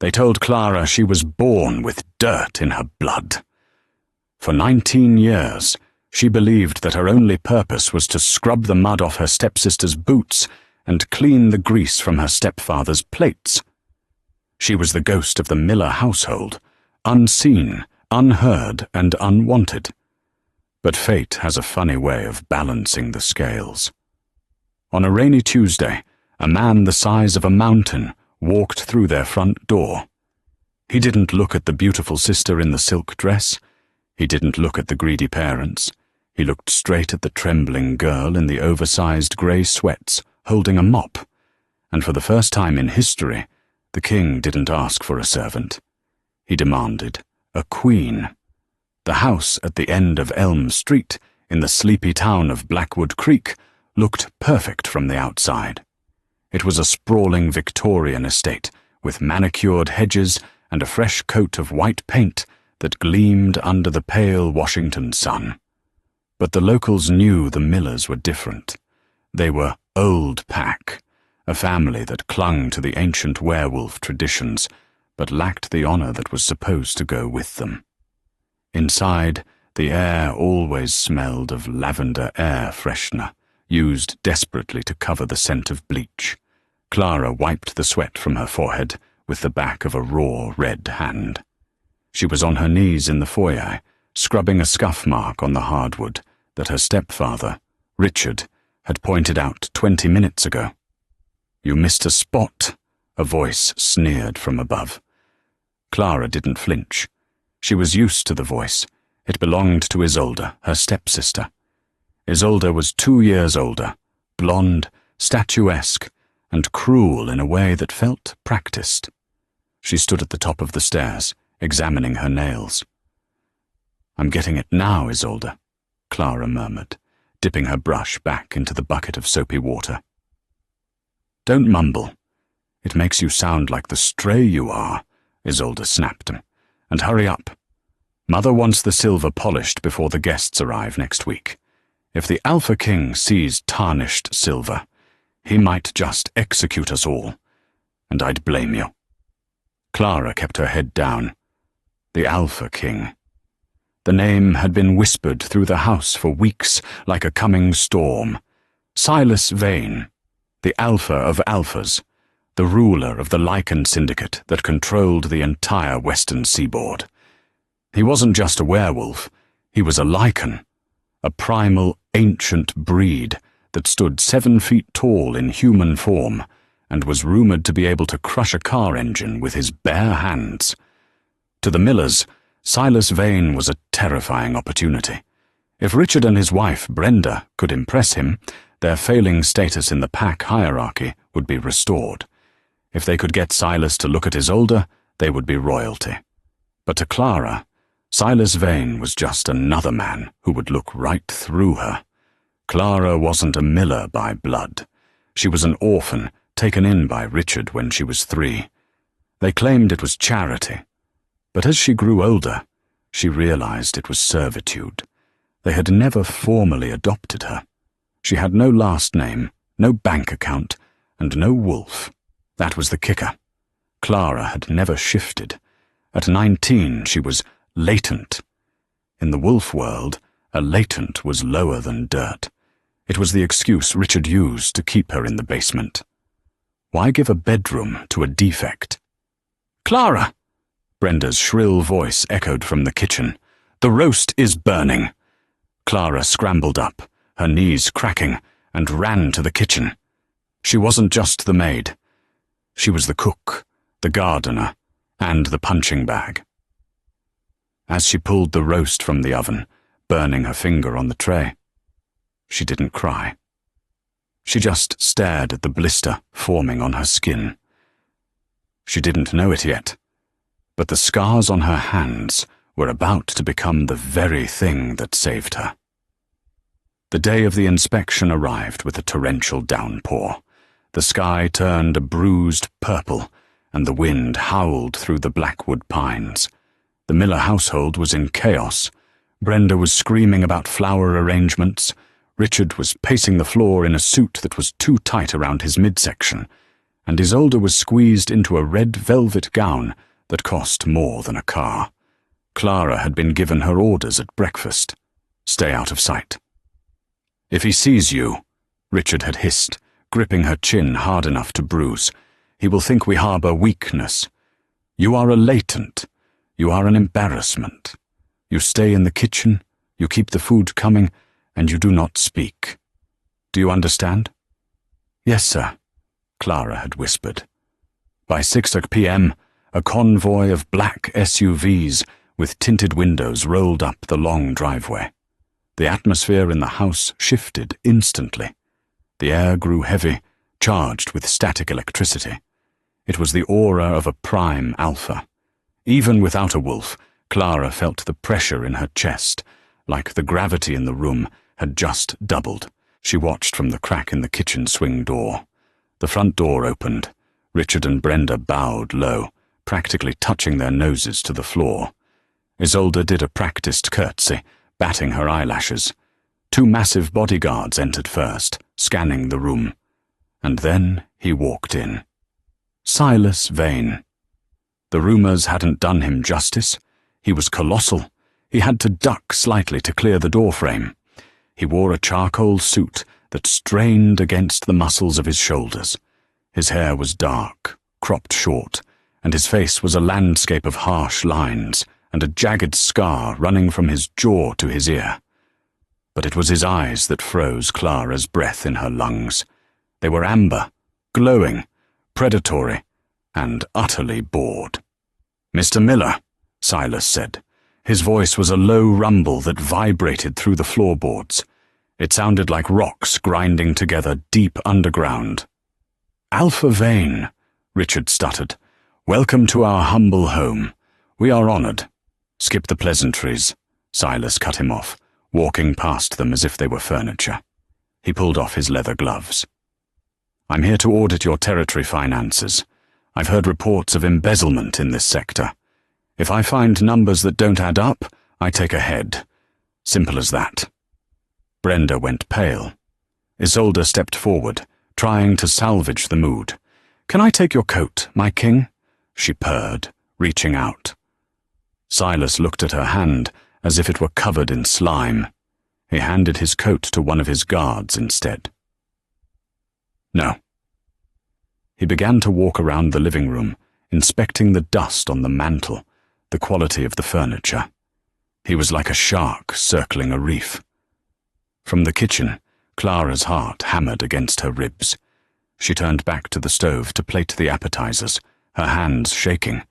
They told Clara she was born with dirt in her blood. For 19 years, she believed that her only purpose was to scrub the mud off her stepsister's boots and clean the grease from her stepfather's plates. She was the ghost of the Miller household, unseen, unheard, and unwanted. But fate has a funny way of balancing the scales. On a rainy Tuesday, a man the size of a mountain walked through their front door. He didn't look at the beautiful sister in the silk dress. He didn't look at the greedy parents. He looked straight at the trembling girl in the oversized grey sweats, holding a mop. And for the first time in history, the king didn't ask for a servant. He demanded a queen. The house at the end of Elm Street, in the sleepy town of Blackwood Creek, looked perfect from the outside. It was a sprawling Victorian estate, with manicured hedges and a fresh coat of white paint that gleamed under the pale Washington sun. But the locals knew the Millers were different. They were old pack, a family that clung to the ancient werewolf traditions, but lacked the honor that was supposed to go with them. Inside, the air always smelled of lavender air freshener, used desperately to cover the scent of bleach. Clara wiped the sweat from her forehead with the back of a raw red hand. She was on her knees in the foyer, scrubbing a scuff mark on the hardwood that her stepfather, Richard, had pointed out 20 minutes ago. "You missed a spot," a voice sneered from above. Clara didn't flinch. She was used to the voice. It belonged to Isolde, her stepsister. Isolde was 2 years older, blonde, statuesque, and cruel in a way that felt practiced. She stood at the top of the stairs, examining her nails. "I'm getting it now, Isolde," Clara murmured, dipping her brush back into the bucket of soapy water. "Don't mumble. It makes you sound like the stray you are," Isolde snapped him. "And hurry up. Mother wants the silver polished before the guests arrive next week. If the Alpha King sees tarnished silver, he might just execute us all, and I'd blame you." Clara kept her head down. The Alpha King. The name had been whispered through the house for weeks like a coming storm. Silas Vane, the Alpha of Alphas, the ruler of the Lycan syndicate that controlled the entire western seaboard. He wasn't just a werewolf, he was a Lycan, a primal, ancient breed that stood 7 feet tall in human form and was rumored to be able to crush a car engine with his bare hands. To the Millers, Silas Vane was a terrifying opportunity. If Richard and his wife, Brenda, could impress him, their failing status in the pack hierarchy would be restored. If they could get Silas to look at Isolde, they would be royalty. But to Clara, Silas Vane was just another man who would look right through her. Clara wasn't a Miller by blood. She was an orphan taken in by Richard when she was 3. They claimed it was charity. But as she grew older, she realized it was servitude. They had never formally adopted her. She had no last name, no bank account, and no wolf. That was the kicker. Clara had never shifted. At 19, she was latent. In the wolf world, a latent was lower than dirt. It was the excuse Richard used to keep her in the basement. Why give a bedroom to a defect? "Clara!" Brenda's shrill voice echoed from the kitchen. "The roast is burning." Clara scrambled up, her knees cracking, and ran to the kitchen. She wasn't just the maid. She was the cook, the gardener, and the punching bag. As she pulled the roast from the oven, burning her finger on the tray, she didn't cry. She just stared at the blister forming on her skin. She didn't know it yet, but the scars on her hands were about to become the very thing that saved her. The day of the inspection arrived with a torrential downpour. The sky turned a bruised purple, and the wind howled through the Blackwood pines. The Miller household was in chaos. Brenda was screaming about flower arrangements. Richard was pacing the floor in a suit that was too tight around his midsection, and Isolde was squeezed into a red velvet gown that cost more than a car. Clara had been given her orders at breakfast. Stay out of sight. If he sees you, Richard had hissed, gripping her chin hard enough to bruise, he will think we harbour weakness. You are a latent. You are an embarrassment. You stay in the kitchen, you keep the food coming, and you do not speak. Do you understand? Yes, sir, Clara had whispered. By 6 p.m., a convoy of black SUVs with tinted windows rolled up the long driveway. The atmosphere in the house shifted instantly. The air grew heavy, charged with static electricity. It was the aura of a prime alpha. Even without a wolf, Clara felt the pressure in her chest, like the gravity in the room had just doubled. She watched from the crack in the kitchen swing door. The front door opened. Richard and Brenda bowed low, practically touching their noses to the floor. Isolde did a practiced curtsy, batting her eyelashes. 2 massive bodyguards entered first, scanning the room. And then he walked in. Silas Vane. The rumours hadn't done him justice. He was colossal. He had to duck slightly to clear the doorframe. He wore a charcoal suit that strained against the muscles of his shoulders. His hair was dark, cropped short, and his face was a landscape of harsh lines and a jagged scar running from his jaw to his ear. But it was his eyes that froze Clara's breath in her lungs. They were amber, glowing, predatory, and utterly bored. "Mr. Miller," Silas said. His voice was a low rumble that vibrated through the floorboards. It sounded like rocks grinding together deep underground. "Alpha Vane," Richard stuttered. "Welcome to our humble home. We are honoured." "Skip the pleasantries," Silas cut him off, walking past them as if they were furniture. He pulled off his leather gloves. "I'm here to audit your territory finances. I've heard reports of embezzlement in this sector. If I find numbers that don't add up, I take a head. Simple as that." Brenda went pale. Isolde stepped forward, trying to salvage the mood. "Can I take your coat, my king?" she purred, reaching out. Silas looked at her hand as if it were covered in slime. He handed his coat to one of his guards instead. "No." He began to walk around the living room, inspecting the dust on the mantel, the quality of the furniture. He was like a shark circling a reef. From the kitchen, Clara's heart hammered against her ribs. She turned back to the stove to plate the appetizers, her hands shaking.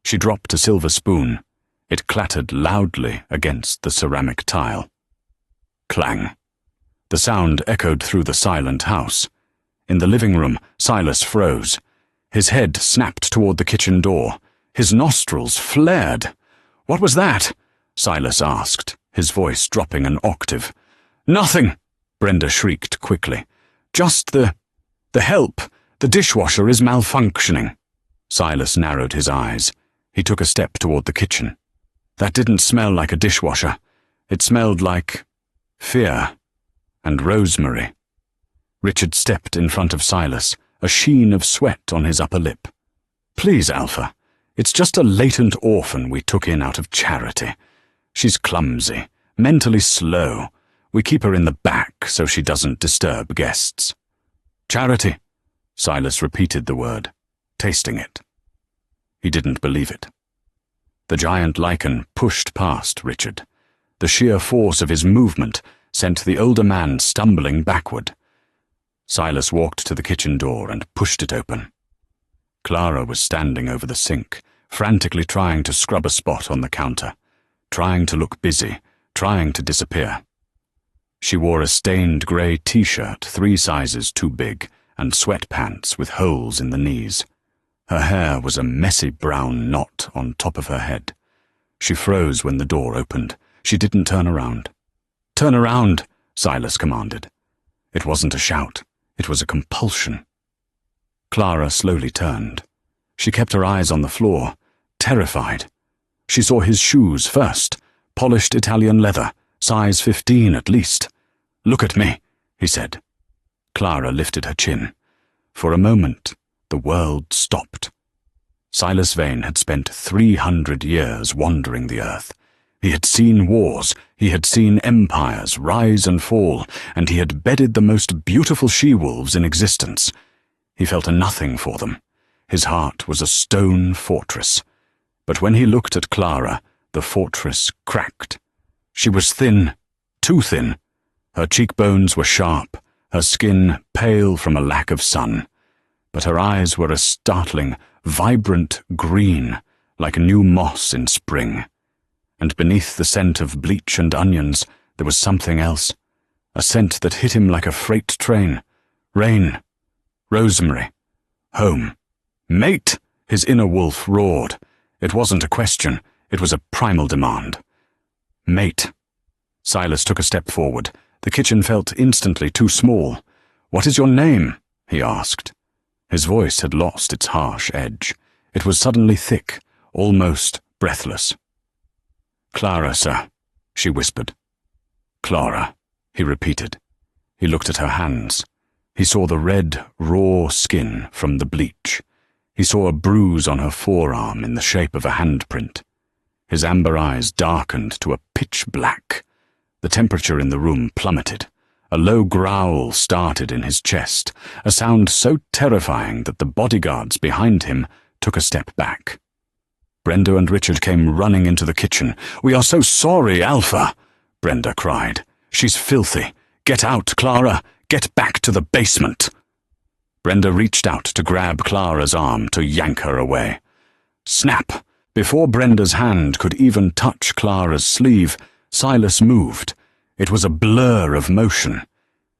She dropped a silver spoon. It clattered loudly against the ceramic tile. Clang. The sound echoed through the silent house. In the living room, Silas froze. His head snapped toward the kitchen door. His nostrils flared. "What was that?" Silas asked, his voice dropping an octave. "Nothing," Brenda shrieked quickly. "Just the help. The dishwasher is malfunctioning." Silas narrowed his eyes. He took a step toward the kitchen. That didn't smell like a dishwasher. It smelled like fear and rosemary. Richard stepped in front of Silas, a sheen of sweat on his upper lip. "Please, Alpha. It's just a latent orphan we took in out of charity. She's clumsy, mentally slow. We keep her in the back so she doesn't disturb guests." "Charity," Silas repeated the word, tasting it. He didn't believe it. The giant Lycan pushed past Richard. The sheer force of his movement sent the older man stumbling backward. Silas walked to the kitchen door and pushed it open. Clara was standing over the sink, frantically trying to scrub a spot on the counter, trying to look busy, trying to disappear. She wore a stained grey t-shirt 3 sizes too big and sweatpants with holes in the knees. Her hair was a messy brown knot on top of her head. She froze when the door opened. She didn't turn around. "Turn around," Silas commanded. It wasn't a shout. It was a compulsion. Clara slowly turned. She kept her eyes on the floor, terrified. She saw his shoes first, polished Italian leather, size 15 at least. "Look at me," he said. Clara lifted her chin. For a moment, the world stopped. Silas Vane had spent 300 years wandering the earth. He had seen wars, he had seen empires rise and fall, and he had bedded the most beautiful she-wolves in existence. He felt a nothing for them. His heart was a stone fortress. But when he looked at Clara, the fortress cracked. She was thin, too thin. Her cheekbones were sharp, her skin pale from a lack of sun. But her eyes were a startling, vibrant green, like new moss in spring. And beneath the scent of bleach and onions, there was something else, a scent that hit him like a freight train. Rain, rosemary, home. Mate! His inner wolf roared. It wasn't a question, it was a primal demand. Mate. Silas took a step forward. The kitchen felt instantly too small. "What is your name?" he asked. His voice had lost its harsh edge. It was suddenly thick, almost breathless. "Clara, sir," she whispered. "Clara," he repeated. He looked at her hands. He saw the red, raw skin from the bleach. He saw a bruise on her forearm in the shape of a handprint. His amber eyes darkened to a pitch black. The temperature in the room plummeted. A low growl started in his chest, a sound so terrifying that the bodyguards behind him took a step back. Brenda and Richard came running into the kitchen. "We are so sorry, Alpha," Brenda cried. "She's filthy. Get out, Clara. Get back to the basement." Brenda reached out to grab Clara's arm to yank her away. Snap! Before Brenda's hand could even touch Clara's sleeve, Silas moved. It was a blur of motion.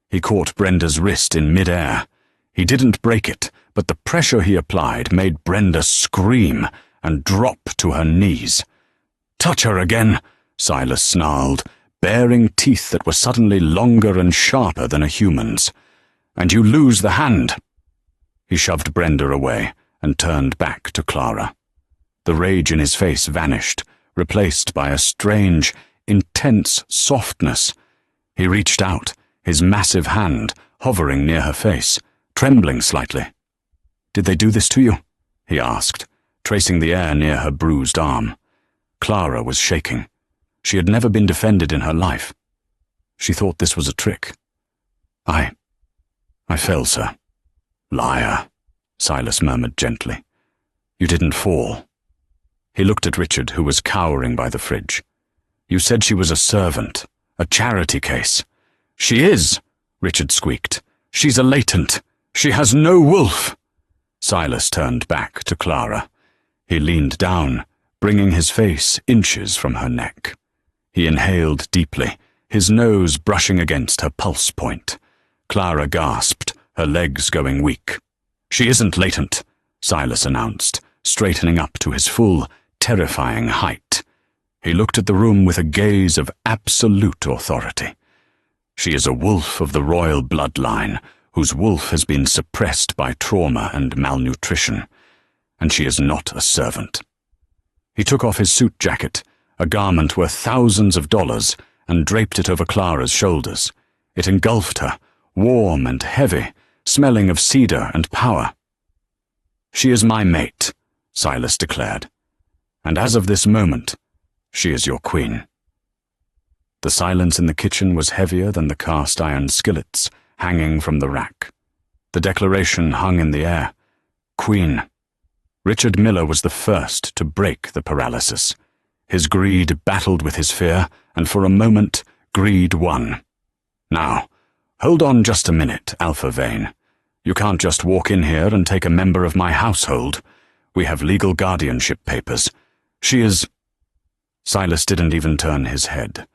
He caught Brenda's wrist in mid-air. He didn't break it, but the pressure he applied made Brenda scream and drop to her knees. "Touch her again," Silas snarled, baring teeth that were suddenly longer and sharper than a human's. "And you lose the hand." He shoved Brenda away and turned back to Clara. The rage in his face vanished, replaced by a strange, intense softness. He reached out, his massive hand hovering near her face, trembling slightly. "Did they do this to you?" he asked, tracing the air near her bruised arm. Clara was shaking. She had never been defended in her life. She thought this was a trick. I fell, sir." "Liar," Silas murmured gently. "You didn't fall." He looked at Richard, who was cowering by the fridge. "You said she was a servant, a charity case." "She is," Richard squeaked. "She's a latent. She has no wolf." Silas turned back to Clara. He leaned down, bringing his face inches from her neck. He inhaled deeply, his nose brushing against her pulse point. Clara gasped, her legs going weak. "She isn't latent," Silas announced, straightening up to his full, terrifying height. He looked at the room with a gaze of absolute authority. "She is a wolf of the royal bloodline, whose wolf has been suppressed by trauma and malnutrition, and she is not a servant." He took off his suit jacket, a garment worth thousands of dollars, and draped it over Clara's shoulders. It engulfed her, warm and heavy, smelling of cedar and power. "She is my mate," Silas declared, "and as of this moment, she is your queen." The silence in the kitchen was heavier than the cast-iron skillets hanging from the rack. The declaration hung in the air. Queen. Richard Miller was the first to break the paralysis. His greed battled with his fear, and for a moment, greed won. "Now, hold on just a minute, Alpha Vane. You can't just walk in here and take a member of my household. We have legal guardianship papers. She is—" Silas didn't even turn his head.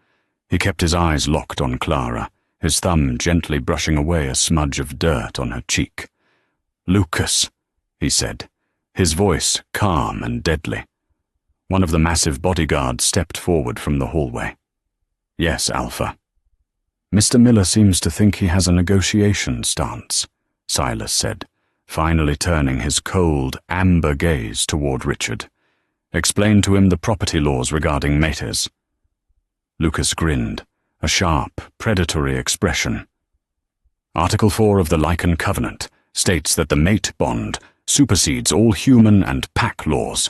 He kept his eyes locked on Clara, his thumb gently brushing away a smudge of dirt on her cheek. "Lucas," he said, his voice calm and deadly. One of the massive bodyguards stepped forward from the hallway. "Yes, Alpha." "Mr. Miller seems to think he has a negotiation stance," Silas said, finally turning his cold, amber gaze toward Richard. "Explain to him the property laws regarding mates." Lucas grinned, a sharp, predatory expression. "Article 4 of the Lycan Covenant states that the mate bond supersedes all human and pack laws.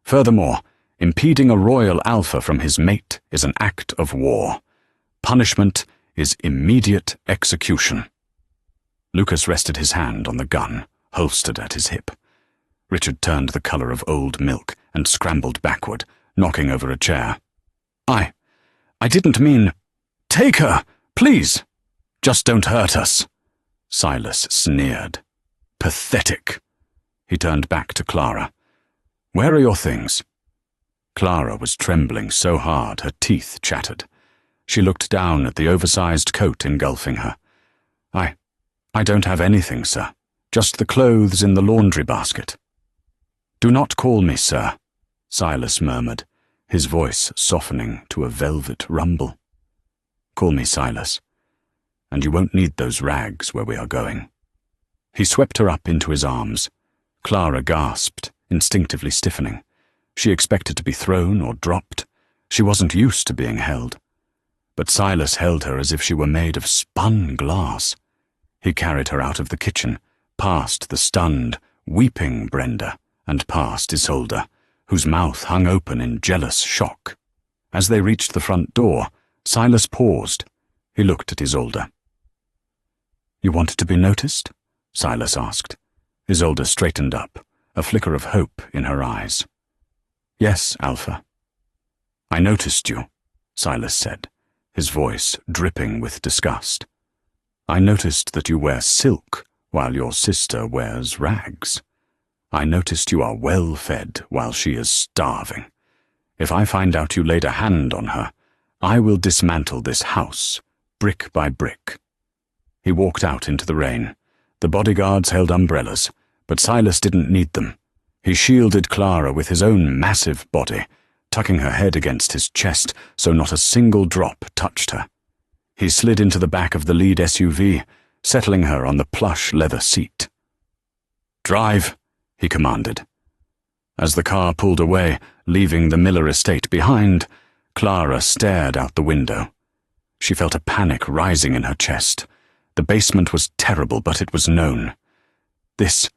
Furthermore, impeding a royal alpha from his mate is an act of war. Punishment is immediate execution. Lucas rested his hand on the gun, holstered at his hip. Richard turned the colour of old milk and scrambled backward, knocking over a chair. I didn't mean— Take her, please! Just don't hurt us. Silas sneered. Pathetic. He turned back to Clara. Where are your things? Clara was trembling so hard her teeth chattered. She looked down at the oversized coat engulfing her. I don't have anything, sir. Just the clothes in the laundry basket. Do not call me, sir, Silas murmured, his voice softening to a velvet rumble. Call me Silas, and you won't need those rags where we are going. He swept her up into his arms. Clara gasped, instinctively stiffening. She expected to be thrown or dropped. She wasn't used to being held. But Silas held her as if she were made of spun glass. He carried her out of the kitchen, past the stunned, weeping Brenda, and past Isolde, whose mouth hung open in jealous shock. As they reached the front door, Silas paused. He looked at Isolde. You wanted to be noticed? Silas asked. Isolde straightened up, a flicker of hope in her eyes. Yes, Alpha. I noticed you, Silas said, his voice dripping with disgust. I noticed that you wear silk while your sister wears rags. I noticed you are well fed while she is starving. If I find out you laid a hand on her, I will dismantle this house, brick by brick. He walked out into the rain. The bodyguards held umbrellas, but Silas didn't need them. He shielded Clara with his own massive body, tucking her head against his chest so not a single drop touched her. He slid into the back of the lead SUV, settling her on the plush leather seat. Drive, he commanded. As the car pulled away, leaving the Miller estate behind, Clara stared out the window. She felt a panic rising in her chest. The basement was terrible, but it was known. This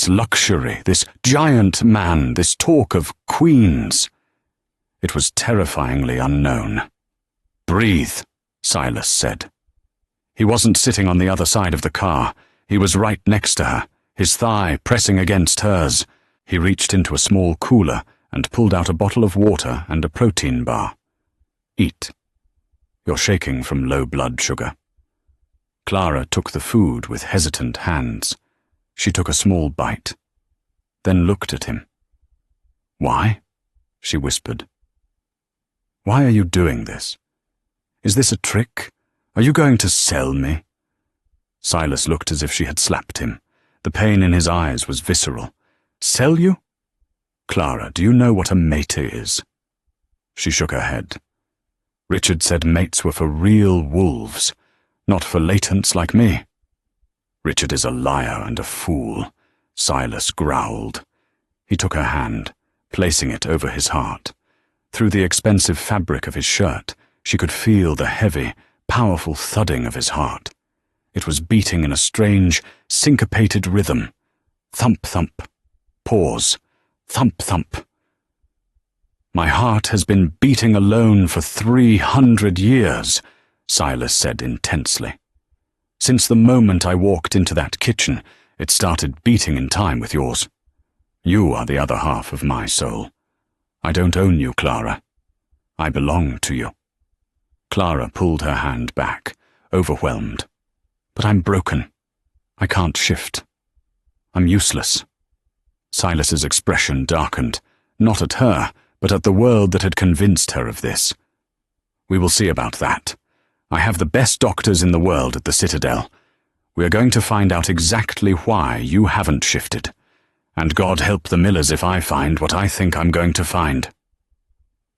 luxury, this giant man, this talk of queens. It was terrifyingly unknown. Breathe, Silas said. He wasn't sitting on the other side of the car. He was right next to her, his thigh pressing against hers. He reached into a small cooler and pulled out a bottle of water and a protein bar. Eat. You're shaking from low blood sugar. Clara took the food with hesitant hands. She took a small bite, then looked at him. Why? She whispered. Why are you doing this? Is this a trick? Are you going to sell me? Silas looked as if she had slapped him. The pain in his eyes was visceral. Sell you? Clara, do you know what a mate is? She shook her head. Richard said mates were for real wolves, not for latents like me. Richard is a liar and a fool, Silas growled. He took her hand, placing it over his heart. Through the expensive fabric of his shirt, she could feel the heavy, powerful thudding of his heart. It was beating in a strange, syncopated rhythm. Thump, thump. Pause. Thump, thump. My heart has been beating alone for 300 years, Silas said intensely. Since the moment I walked into that kitchen, it started beating in time with yours. You are the other half of my soul. I don't own you, Clara. I belong to you. Clara pulled her hand back, overwhelmed. But I'm broken. I can't shift. I'm useless. Silas's expression darkened, not at her, but at the world that had convinced her of this. We will see about that. I have the best doctors in the world at the Citadel. We are going to find out exactly why you haven't shifted. And God help the Millers if I find what I think I'm going to find.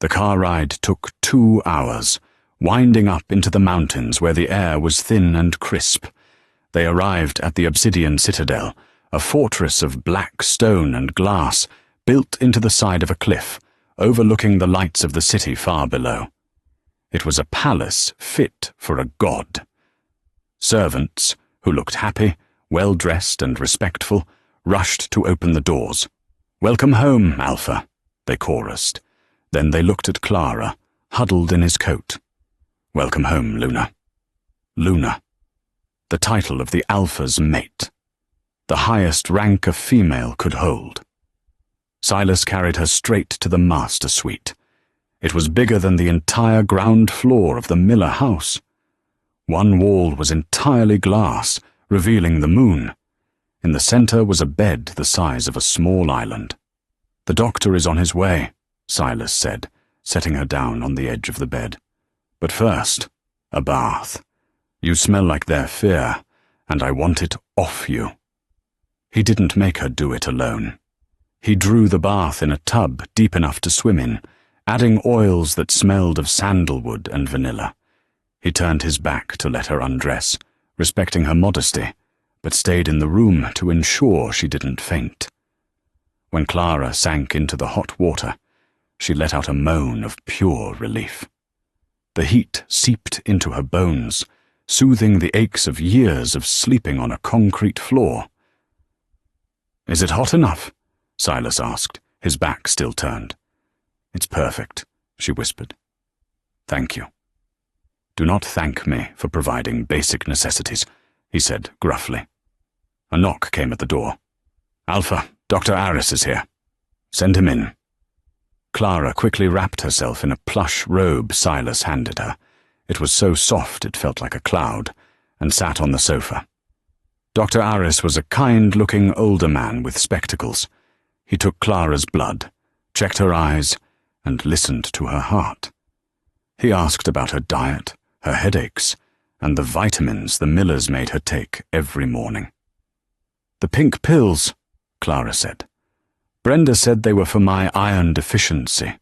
The car ride took 2 hours, winding up into the mountains where the air was thin and crisp. They arrived at the Obsidian Citadel, a fortress of black stone and glass built into the side of a cliff, overlooking the lights of the city far below. It was a palace fit for a god. Servants, who looked happy, well-dressed and respectful, rushed to open the doors. "Welcome home, Alpha," they chorused. Then they looked at Clara, huddled in his coat. "Welcome home, Luna." Luna, the title of the Alpha's mate, the highest rank a female could hold. Silas carried her straight to the master suite. It was bigger than the entire ground floor of the Miller house. One wall was entirely glass, revealing the moon. In the center was a bed the size of a small island. "The doctor is on his way," Silas said, setting her down on the edge of the bed. "But first, a bath. You smell like their fear, and I want it off you." He didn't make her do it alone. He drew the bath in a tub deep enough to swim in, adding oils that smelled of sandalwood and vanilla. He turned his back to let her undress, respecting her modesty, but stayed in the room to ensure she didn't faint. When Clara sank into the hot water, she let out a moan of pure relief. The heat seeped into her bones, soothing the aches of years of sleeping on a concrete floor. "Is it hot enough?" Silas asked, his back still turned. "It's perfect," she whispered. "Thank you." "Do not thank me for providing basic necessities," he said gruffly. A knock came at the door. "Alpha, Dr. Aris is here. Send him in." Clara quickly wrapped herself in a plush robe Silas handed her. It was so soft it felt like a cloud, and sat on the sofa. Dr. Aris was a kind-looking older man with spectacles. He took Clara's blood, checked her eyes, and listened to her heart. He asked about her diet, her headaches, and the vitamins the Millers made her take every morning. "The pink pills," Clara said. "Brenda said they were for my iron deficiency."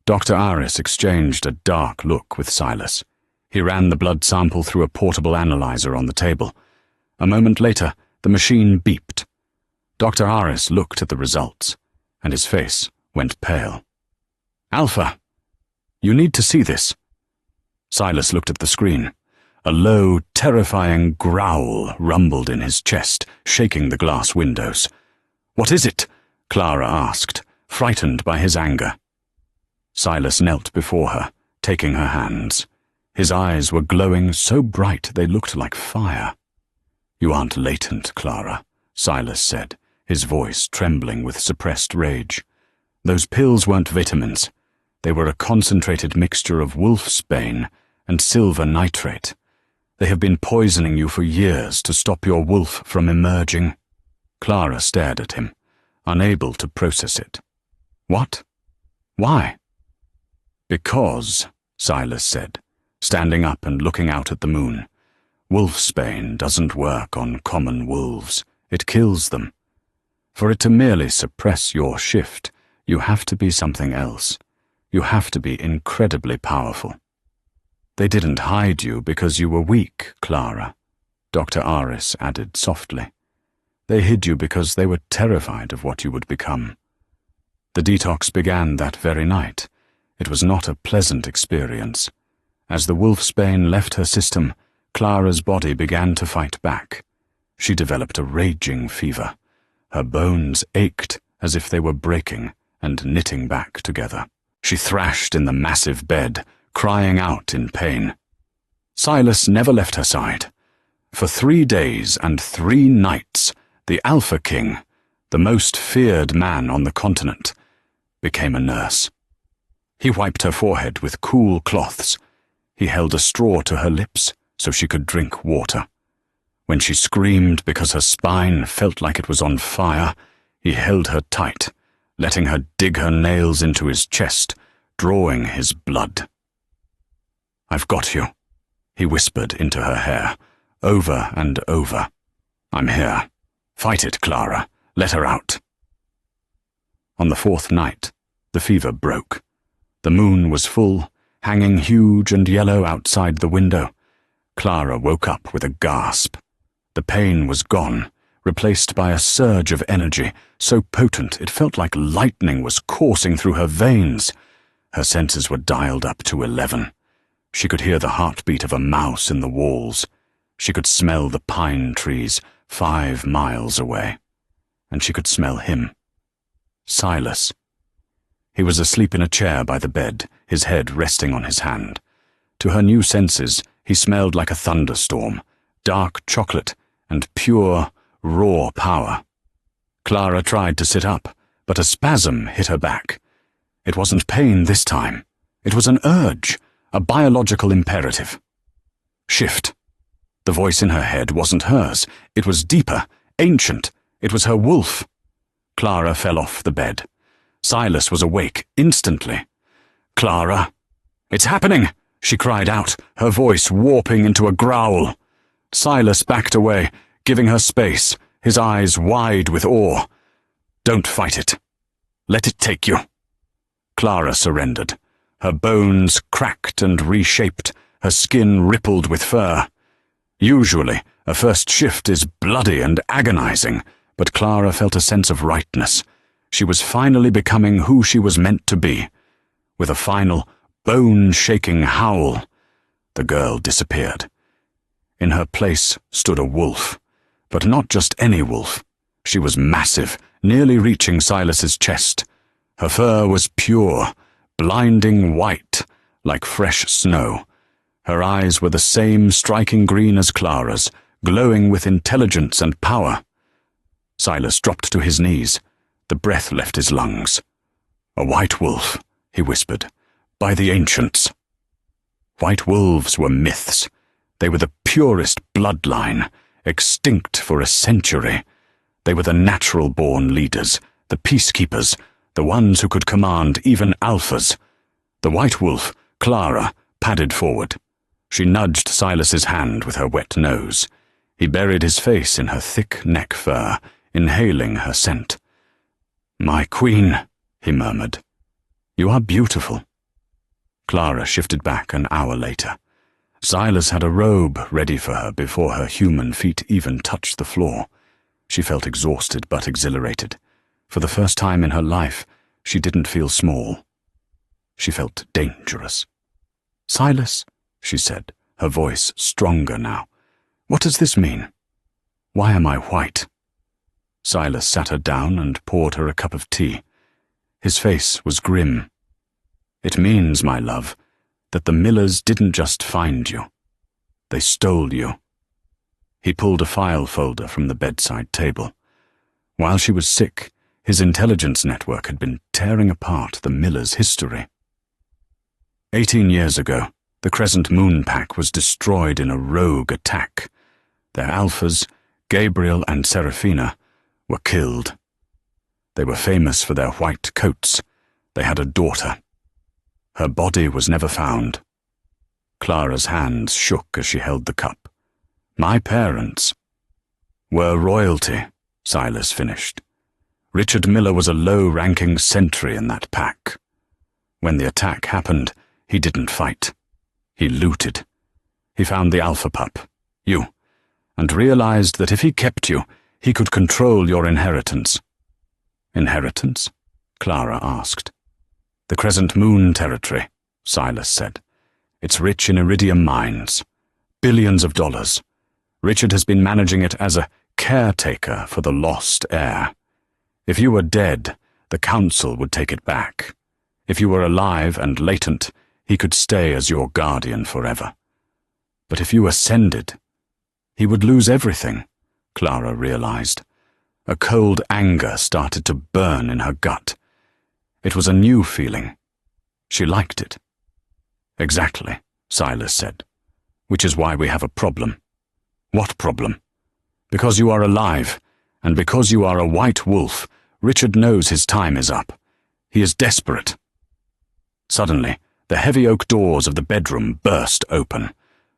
Dr. Aris exchanged a dark look with Silas. He ran the blood sample through a portable analyzer on the table. A moment later, the machine beeped. Dr. Aris looked at the results, and his face went pale. "Alpha, you need to see this." Silas looked at the screen. A low, terrifying growl rumbled in his chest, shaking the glass windows. "What is it?" Clara asked, frightened by his anger. Silas knelt before her, taking her hands. His eyes were glowing so bright they looked like fire. "You aren't latent, Clara," Silas said, his voice trembling with suppressed rage. "Those pills weren't vitamins. They were a concentrated mixture of wolfsbane and silver nitrate. They have been poisoning you for years to stop your wolf from emerging." Clara stared at him, unable to process it. "What? Why?" "Because," Silas said, standing up and looking out at the moon, "wolfsbane doesn't work on common wolves. It kills them. For it to merely suppress your shift, you have to be something else. You have to be incredibly powerful." "They didn't hide you because you were weak, Clara," Dr. Aris added softly. "They hid you because they were terrified of what you would become." The detox began that very night. It was not a pleasant experience. As the wolfsbane left her system, Clara's body began to fight back. She developed a raging fever. Her bones ached as if they were breaking and knitting back together. She thrashed in the massive bed, crying out in pain. Silas never left her side. For 3 days and 3 nights, the Alpha King, the most feared man on the continent, became a nurse. He wiped her forehead with cool cloths. He held a straw to her lips so she could drink water. When she screamed because her spine felt like it was on fire, he held her tight, letting her dig her nails into his chest, drawing his blood. "I've got you," he whispered into her hair, over and over. "I'm here. Fight it, Clara. Let her out." On the 4th night, the fever broke. The moon was full, hanging huge and yellow outside the window. Clara woke up with a gasp. The pain was gone, replaced by a surge of energy, so potent it felt like lightning was coursing through her veins. Her senses were dialed up to 11. She could hear the heartbeat of a mouse in the walls. She could smell the pine trees 5 miles away. and she could smell him. Silas. He was asleep in a chair by the bed, his head resting on his hand. To her new senses, he smelled like a thunderstorm, dark chocolate and pure, raw power. Clara tried to sit up, but a spasm hit her back. It wasn't pain this time. It was an urge, a biological imperative. Shift. The voice in her head wasn't hers. It was deeper, ancient. It was her wolf. Clara fell off the bed. Silas was awake instantly. "Clara!" "It's happening!" she cried out, her voice warping into a growl. Silas backed away, giving her space, his eyes wide with awe. "Don't fight it. Let it take you." Clara surrendered. Her bones cracked and reshaped, her skin rippled with fur. Usually, a first shift is bloody and agonizing, but Clara felt a sense of rightness. She was finally becoming who she was meant to be. With a final, bone-shaking howl, the girl disappeared. In her place stood a wolf, but not just any wolf. She was massive, nearly reaching Silas's chest. Her fur was pure, blinding white, like fresh snow. Her eyes were the same striking green as Clara's, glowing with intelligence and power. Silas dropped to his knees. The breath left his lungs. "A white wolf," he whispered, "by the ancients." White wolves were myths. They were the purest bloodline, extinct for a century. They were the natural-born leaders, the peacekeepers, the ones who could command even alphas. The white wolf, Clara, padded forward. She nudged Silas's hand with her wet nose. He buried his face in her thick neck fur, inhaling her scent. "My queen," he murmured. "You are beautiful." Clara shifted back an hour later. Silas had a robe ready for her before her human feet even touched the floor. She felt exhausted but exhilarated. For the first time in her life, she didn't feel small. She felt dangerous. "Silas," she said, her voice stronger now. "What does this mean? Why am I white?" Silas sat her down and poured her a cup of tea. His face was grim. "It means, my love, that the Millers didn't just find you. They stole you." He pulled a file folder from the bedside table. While she was sick, his intelligence network had been tearing apart the Millers' history. 18 years ago, the Crescent Moon Pack was destroyed in a rogue attack. Their alphas, Gabriel and Seraphina, were killed. They were famous for their white coats. They had a daughter. Her body was never found. Clara's hands shook as she held the cup. "My parents were royalty," Silas finished. "Richard Miller was a low-ranking sentry in that pack. When the attack happened, he didn't fight. He looted. He found the alpha pup, you, and realized that if he kept you, he could control your inheritance." "Inheritance?" Clara asked. "The Crescent Moon territory," Silas said. "It's rich in iridium mines. Billions of dollars. Richard has been managing it as a caretaker for the lost heir. If you were dead, the council would take it back. If you were alive and latent, he could stay as your guardian forever. But if you ascended, he would lose everything," Clara realized. A cold anger started to burn in her gut. It was a new feeling. She liked it. "Exactly," Silas said. "Which is why we have a problem." "What problem?" "Because you are alive, and because you are a white wolf, Richard knows his time is up. He is desperate." Suddenly, the heavy oak doors of the bedroom burst open.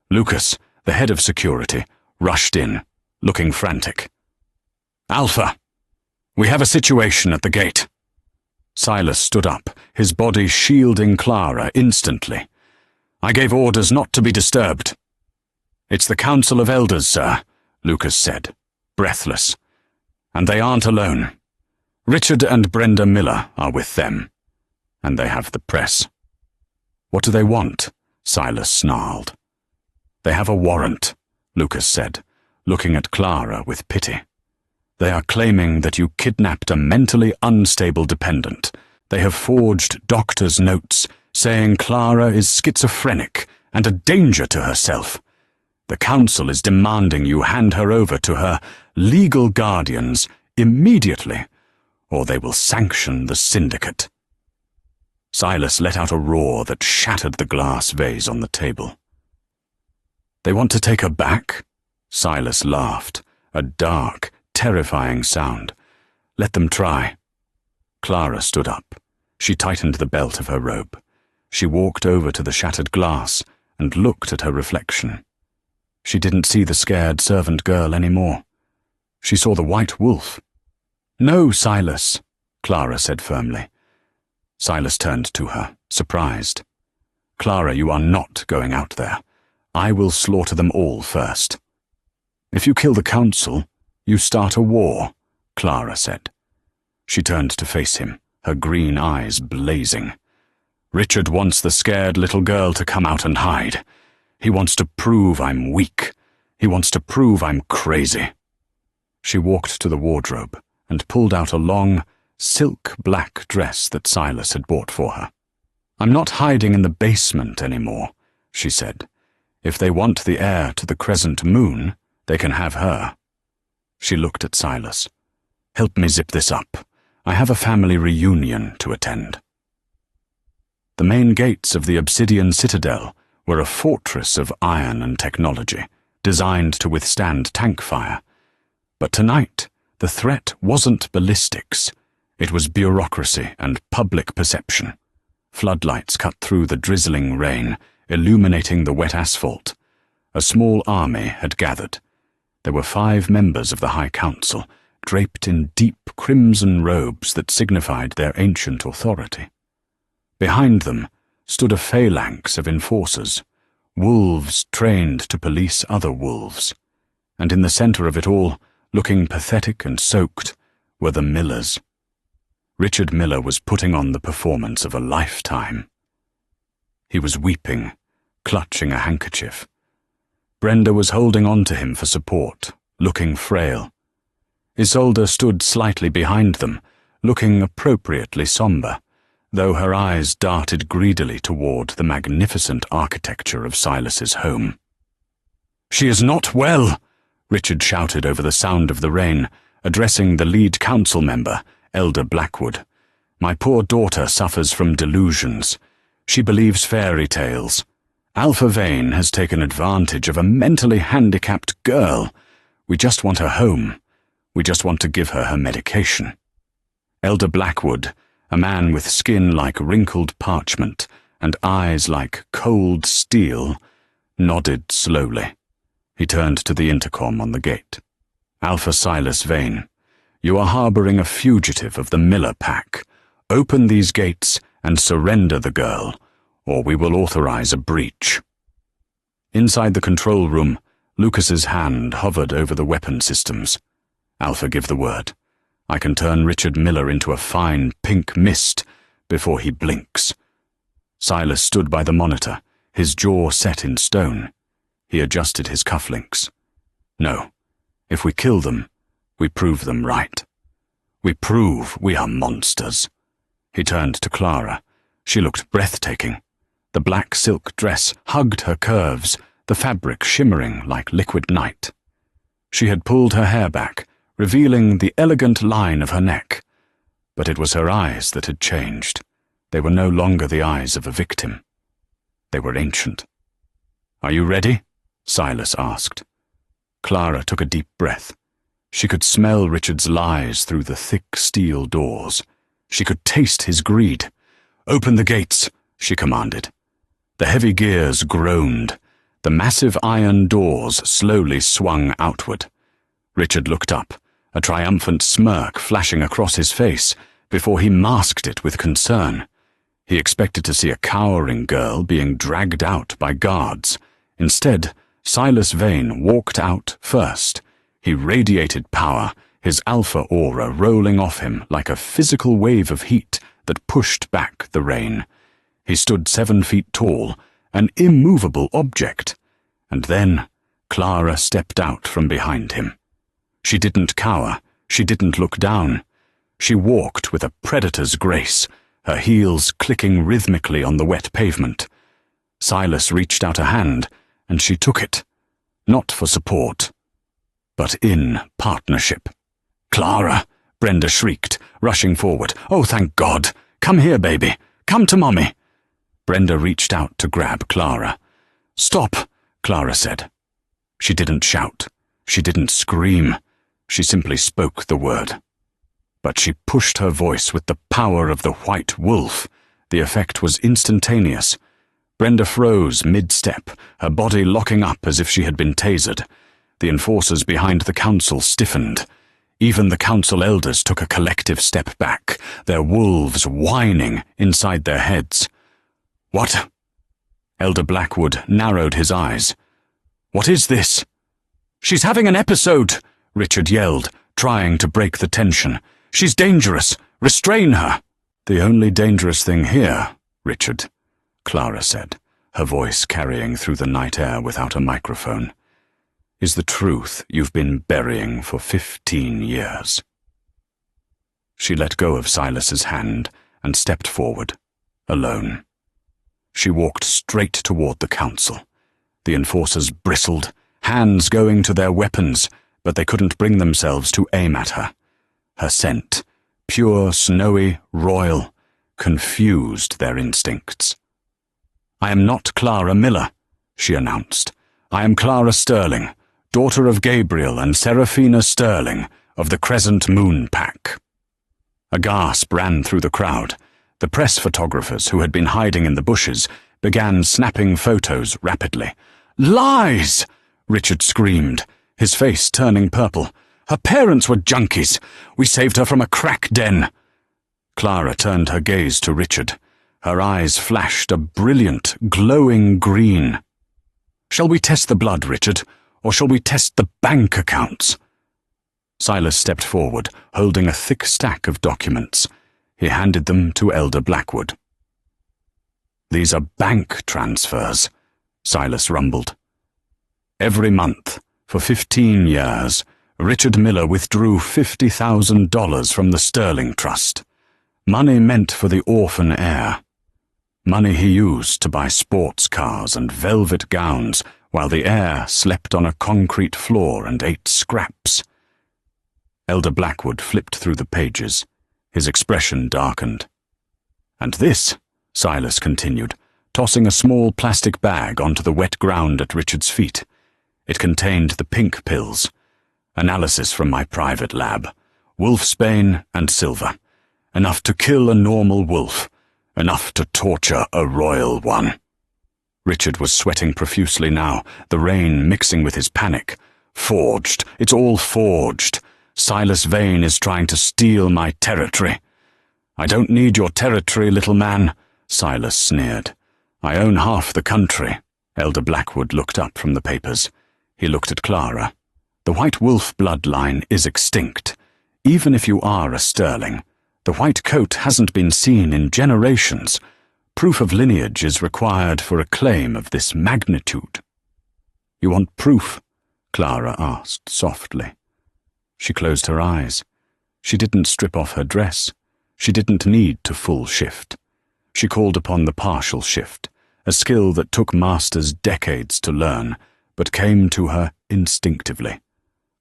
Lucas, the head of security, rushed in, looking frantic. "Alpha, we have a situation at the gate." Silas stood up, his body shielding Clara instantly. "I gave orders not to be disturbed." "It's the Council of Elders, sir," Lucas said, breathless. "And they aren't alone. Richard and Brenda Miller are with them. And they have the press." "What do they want?" Silas snarled. "They have a warrant," Lucas said, looking at Clara with pity. They are claiming that you kidnapped a mentally unstable dependent. They have forged doctor's notes saying Clara is schizophrenic and a danger to herself. The council is demanding you hand her over to her legal guardians immediately, or they will sanction the syndicate." Silas let out a roar that shattered the glass vase on the table. "They want to take her back?" Silas laughed, a dark, terrifying sound. "Let them try." Clara stood up. She tightened the belt of her robe. She walked over to the shattered glass and looked at her reflection. She didn't see the scared servant girl anymore. She saw the white wolf. "No, Silas," Clara said firmly. Silas turned to her, surprised. "Clara, you are not going out there. I will slaughter them all first." "If you kill the council, you start a war," Clara said. She turned to face him, her green eyes blazing. "Richard wants the scared little girl to come out and hide. He wants to prove I'm weak. He wants to prove I'm crazy." She walked to the wardrobe and pulled out a long, silk black dress that Silas had bought for her. "I'm not hiding in the basement anymore," she said. "If they want the heir to the crescent moon, they can have her." She looked at Silas. "Help me zip this up. I have a family reunion to attend." The main gates of the obsidian citadel were a fortress of iron and technology, designed to withstand tank fire. But tonight, the threat wasn't ballistics. It was bureaucracy and public perception. Floodlights cut through the drizzling rain, illuminating the wet asphalt. A small army had gathered. There were 5 members of the High Council, draped in deep crimson robes that signified their ancient authority. Behind them stood a phalanx of enforcers, wolves trained to police other wolves. And in the center of it all, looking pathetic and soaked, were the Millers. Richard Miller was putting on the performance of a lifetime. He was weeping, clutching a handkerchief. Brenda was holding on to him for support, looking frail. Isolde stood slightly behind them, looking appropriately somber, though her eyes darted greedily toward the magnificent architecture of Silas's home. "She is not well," Richard shouted over the sound of the rain, addressing the lead council member, Elder Blackwood. "My poor daughter suffers from delusions. She believes fairy tales. Alpha Vane has taken advantage of a mentally handicapped girl. We just want her home. We just want to give her her medication." Elder Blackwood, a man with skin like wrinkled parchment and eyes like cold steel, nodded slowly. He turned to the intercom on the gate. "Alpha Silas Vane, you are harboring a fugitive of the Miller Pack. Open these gates and surrender the girl, or we will authorize a breach." Inside the control room, Lucas's hand hovered over the weapon systems. "Alpha, give the word. I can turn Richard Miller into a fine pink mist before he blinks." Silas stood by the monitor, his jaw set in stone. He adjusted his cufflinks. "No. If we kill them, we prove them right. We prove we are monsters." He turned to Clara. She looked breathtaking. The black silk dress hugged her curves, the fabric shimmering like liquid night. She had pulled her hair back, revealing the elegant line of her neck. But it was her eyes that had changed. They were no longer the eyes of a victim. They were ancient. "Are you ready?" Silas asked. Clara took a deep breath. She could smell Richard's lies through the thick steel doors. She could taste his greed. "Open the gates," she commanded. The heavy gears groaned. The massive iron doors slowly swung outward. Richard looked up, a triumphant smirk flashing across his face, before he masked it with concern. He expected to see a cowering girl being dragged out by guards. Instead, Silas Vane walked out first. He radiated power, his alpha aura rolling off him like a physical wave of heat that pushed back the rain. He stood 7 feet tall, an immovable object. And then Clara stepped out from behind him. She didn't cower, She didn't look down. She walked with a predator's grace, her heels clicking rhythmically on the wet pavement. Silas reached out a hand, and she took it, not for support, but in partnership. "Clara!" Brenda shrieked, rushing forward. "Oh, thank God! Come here, baby! Come to Mommy!" Brenda reached out to grab Clara. "Stop!" Clara said. She didn't shout. She didn't scream. She simply spoke the word. But she pushed her voice with the power of the white wolf. The effect was instantaneous. Brenda froze mid-step, her body locking up as if she had been tasered. The enforcers behind the council stiffened. Even the council elders took a collective step back, their wolves whining inside their heads. "What?" Elder Blackwood narrowed his eyes. "What is this?" "She's having an episode," Richard yelled, trying to break the tension. "She's dangerous. Restrain her." "The only dangerous thing here, Richard," Clara said, her voice carrying through the night air without a microphone, "is the truth you've been burying for 15 years. She let go of Silas's hand and stepped forward, alone. She walked straight toward the council. The enforcers bristled, hands going to their weapons, but they couldn't bring themselves to aim at her. Her scent, pure, snowy, royal, confused their instincts. "I am not Clara Miller," she announced. "I am Clara Sterling, daughter of Gabriel and Seraphina Sterling of the Crescent Moon Pack." A gasp ran through the crowd. The press photographers, who had been hiding in the bushes, began snapping photos rapidly. "Lies!" Richard screamed, his face turning purple. "Her parents were junkies. We saved her from a crack den." Clara turned her gaze to Richard. Her eyes flashed a brilliant, glowing green. "Shall we test the blood, Richard, or shall we test the bank accounts?" Silas stepped forward, holding a thick stack of documents. He handed them to Elder Blackwood. "These are bank transfers," Silas rumbled. "Every month, for 15 years, Richard Miller withdrew $50,000 from the Sterling Trust. Money meant for the orphan heir. Money he used to buy sports cars and velvet gowns while the heir slept on a concrete floor and ate scraps." Elder Blackwood flipped through the pages. His expression darkened. "And this," Silas continued, tossing a small plastic bag onto the wet ground at Richard's feet. It contained the pink pills. Analysis from my private lab. Wolfsbane and silver. Enough to kill a normal wolf. Enough to torture a royal one. Richard was sweating profusely now, the rain mixing with his panic. "Forged. It's all forged. Silas Vane is trying to steal my territory." "I don't need your territory, little man," Silas sneered. "I own half the country." Elder Blackwood looked up from the papers. He looked at Clara. "The White Wolf bloodline is extinct. Even if you are a Sterling, the white coat hasn't been seen in generations. Proof of lineage is required for a claim of this magnitude." "You want proof?" Clara asked softly. She closed her eyes. She didn't strip off her dress. She didn't need to full shift. She called upon the partial shift, a skill that took masters decades to learn, but came to her instinctively.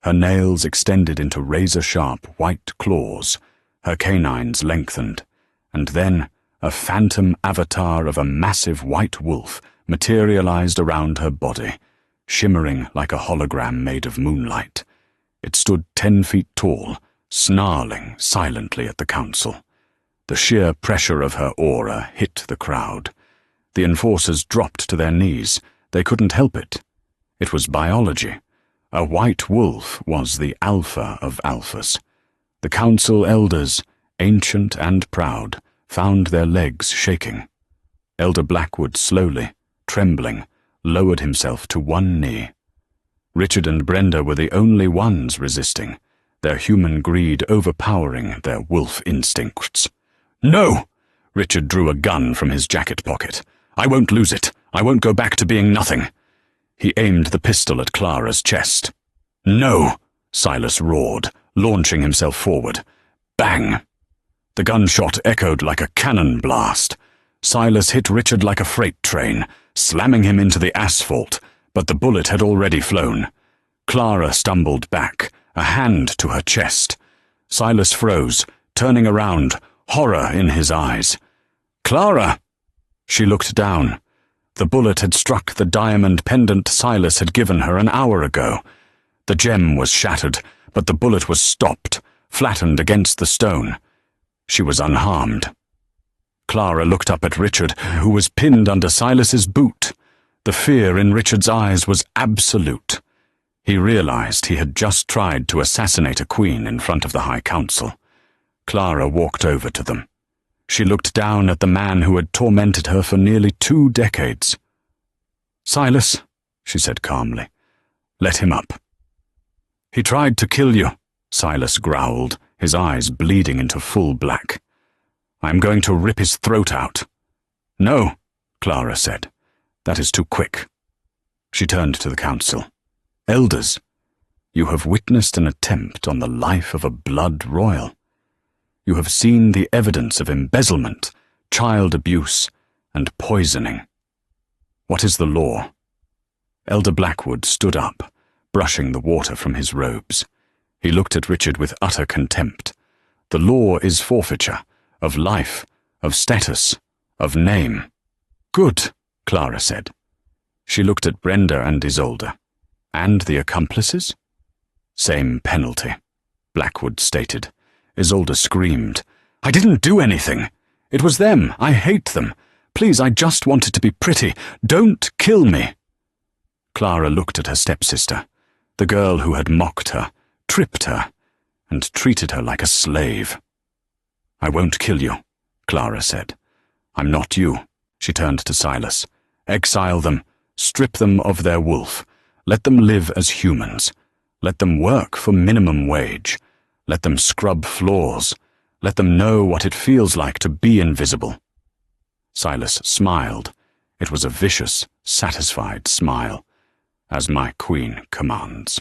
Her nails extended into razor-sharp white claws, her canines lengthened, and then a phantom avatar of a massive white wolf materialized around her body, shimmering like a hologram made of moonlight. It stood 10 feet tall, snarling silently at the council. The sheer pressure of her aura hit the crowd. The enforcers dropped to their knees. They couldn't help it. It was biology. A white wolf was the alpha of alphas. The council elders, ancient and proud, found their legs shaking. Elder Blackwood slowly, trembling, lowered himself to one knee. Richard and Brenda were the only ones resisting, their human greed overpowering their wolf instincts. "No!" Richard drew a gun from his jacket pocket. "I won't lose it. I won't go back to being nothing." He aimed the pistol at Clara's chest. "No!" Silas roared, launching himself forward. Bang! The gunshot echoed like a cannon blast. Silas hit Richard like a freight train, slamming him into the asphalt, but the bullet had already flown. Clara stumbled back, a hand to her chest. Silas froze, turning around, horror in his eyes. "Clara!" She looked down. The bullet had struck the diamond pendant Silas had given her an hour ago. The gem was shattered, but the bullet was stopped, flattened against the stone. She was unharmed. Clara looked up at Richard, who was pinned under Silas's boot. The fear in Richard's eyes was absolute. He realized he had just tried to assassinate a queen in front of the High Council. Clara walked over to them. She looked down at the man who had tormented her for nearly 2 decades. "Silas," she said calmly, "let him up." "He tried to kill you," Silas growled, his eyes bleeding into full black. "I am going to rip his throat out." "No," Clara said. "That is too quick." She turned to the council. "Elders, you have witnessed an attempt on the life of a blood royal. You have seen the evidence of embezzlement, child abuse, and poisoning. What is the law?" Elder Blackwood stood up, brushing the water from his robes. He looked at Richard with utter contempt. "The law is forfeiture, of life, of status, of name." "Good," Clara said. She looked at Brenda and Isolde. "And the accomplices?" "Same penalty," Blackwood stated. Isolde screamed. "I didn't do anything. It was them. I hate them. Please, I just wanted to be pretty. Don't kill me." Clara looked at her stepsister, the girl who had mocked her, tripped her, and treated her like a slave. "I won't kill you," Clara said. "I'm not you." She turned to Silas. "Exile them. Strip them of their wolf. Let them live as humans. Let them work for minimum wage. Let them scrub floors. Let them know what it feels like to be invisible." Silas smiled. It was a vicious, satisfied smile. "As my queen commands."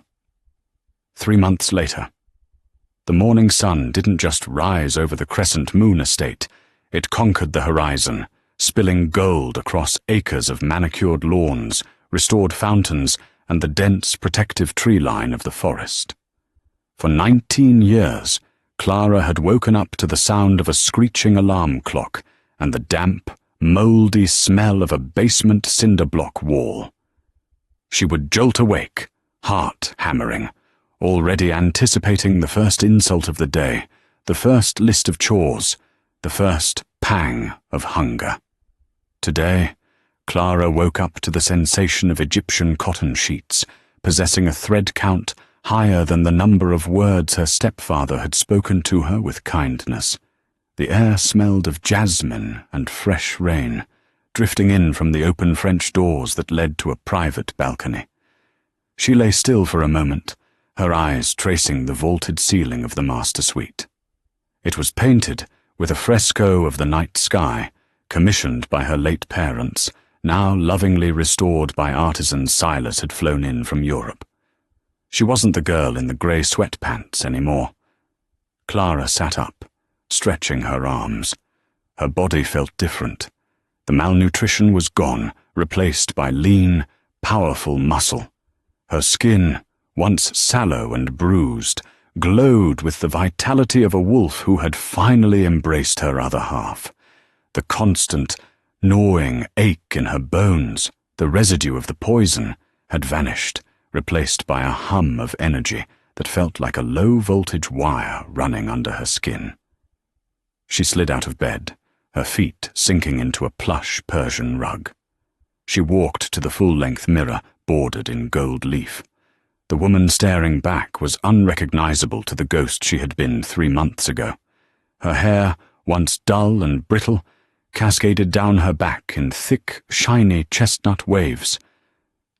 3 months later. The morning sun didn't just rise over the crescent moon estate. It conquered the horizon, spilling gold across acres of manicured lawns, restored fountains, and the dense protective tree line of the forest. For 19 years, Clara had woken up to the sound of a screeching alarm clock and the damp, mouldy smell of a basement cinder block wall. She would jolt awake, heart hammering, already anticipating the first insult of the day, the first list of chores, the first pang of hunger. Today, Clara woke up to the sensation of Egyptian cotton sheets, possessing a thread count higher than the number of words her stepfather had spoken to her with kindness. The air smelled of jasmine and fresh rain, drifting in from the open French doors that led to a private balcony. She lay still for a moment, her eyes tracing the vaulted ceiling of the master suite. It was painted with a fresco of the night sky, commissioned by her late parents, now lovingly restored by artisans Silas had flown in from Europe. She wasn't the girl in the grey sweatpants anymore. Clara sat up, stretching her arms. Her body felt different. The malnutrition was gone, replaced by lean, powerful muscle. Her skin, once sallow and bruised, glowed with the vitality of a wolf who had finally embraced her other half. The constant, gnawing ache in her bones, the residue of the poison, had vanished, replaced by a hum of energy that felt like a low-voltage wire running under her skin. She slid out of bed, her feet sinking into a plush Persian rug. She walked to the full-length mirror bordered in gold leaf. The woman staring back was unrecognizable to the ghost she had been 3 months ago. Her hair, once dull and brittle, cascaded down her back in thick, shiny chestnut waves.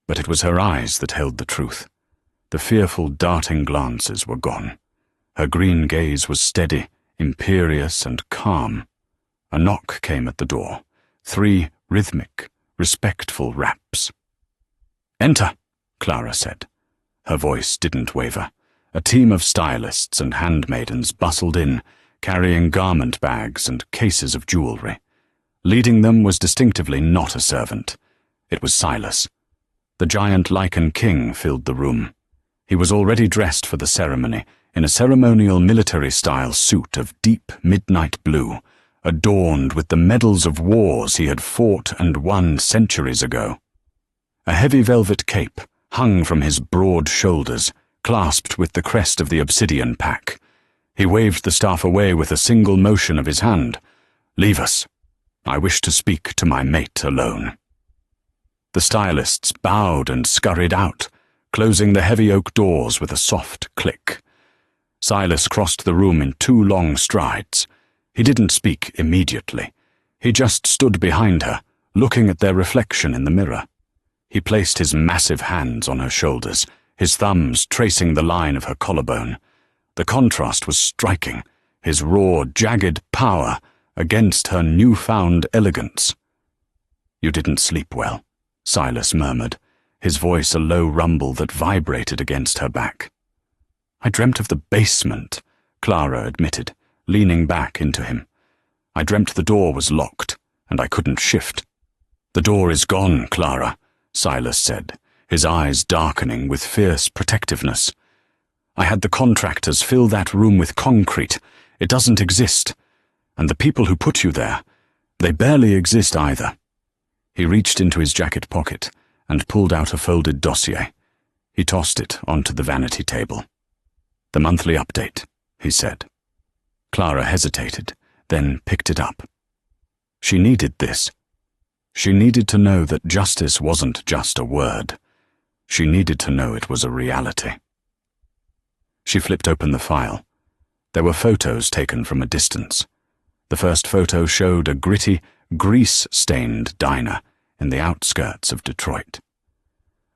But it was her eyes that held the truth. The fearful darting glances were gone. Her green gaze was steady, imperious, and calm. A knock came at the door. 3 rhythmic, respectful raps. "Enter," Clara said. Her voice didn't waver. A team of stylists and handmaidens bustled in, carrying garment bags and cases of jewelry. Leading them was distinctively not a servant. It was Silas. The giant Lycan king filled the room. He was already dressed for the ceremony in a ceremonial military-style suit of deep midnight blue, adorned with the medals of wars he had fought and won centuries ago. A heavy velvet cape hung from his broad shoulders, clasped with the crest of the obsidian pack. He waved the staff away with a single motion of his hand. "Leave us. I wish to speak to my mate alone." The stylists bowed and scurried out, closing the heavy oak doors with a soft click. Silas crossed the room in 2 long strides. He didn't speak immediately. He just stood behind her, looking at their reflection in the mirror. He placed his massive hands on her shoulders, his thumbs tracing the line of her collarbone. The contrast was striking, his raw, jagged power against her newfound elegance. "You didn't sleep well," Silas murmured, his voice a low rumble that vibrated against her back. "I dreamt of the basement," Clara admitted, leaning back into him. "I dreamt the door was locked, and I couldn't shift." "The door is gone, Clara," Silas said, his eyes darkening with fierce protectiveness. "I had the contractors fill that room with concrete. It doesn't exist. And the people who put you there, they barely exist either." He reached into his jacket pocket and pulled out a folded dossier. He tossed it onto the vanity table. "The monthly update," he said. Clara hesitated, then picked it up. She needed this. She needed to know that justice wasn't just a word. She needed to know it was a reality. She flipped open the file. There were photos taken from a distance. The first photo showed a gritty, grease-stained diner in the outskirts of Detroit.